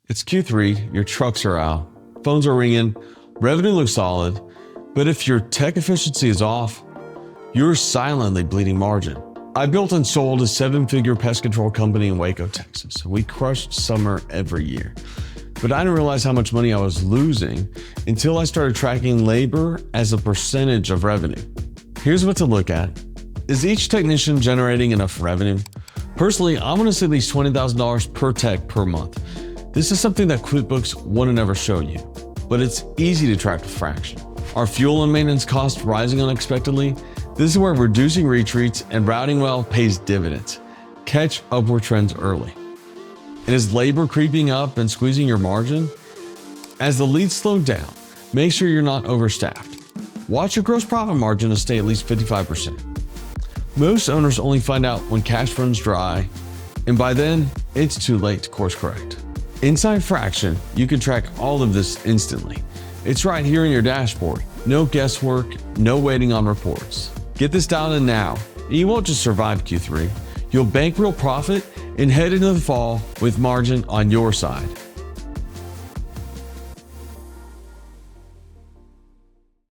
It's Q3, your trucks are out, phones are ringing, revenue looks solid, but if your tech efficiency is off, you're silently bleeding margin. I built and sold a 7-figure pest control company in Waco, Texas. We crushed summer every year. But I didn't realize how much money I was losing until I started tracking labor as a percentage of revenue. Here's what to look at. Is each technician generating enough revenue? Personally, I want to see at least $20,000 per tech per month. This is something that QuickBooks wouldn't ever show you, but it's easy to track with FRAXN. Are fuel and maintenance costs rising unexpectedly? This is where reducing retreats and routing well pays dividends. Catch upward trends early. And is labor creeping up and squeezing your margin? As the leads slow down, make sure you're not overstaffed. Watch your gross profit margin to stay at least 55%. Most owners only find out when cash runs dry, and by then, it's too late to course correct. Inside FRAXN, you can track all of this instantly. It's right here in your dashboard. No guesswork, no waiting on reports. Get this dialed in now, and you won't just survive Q3. You'll bank real profit and head into the fall with margin on your side.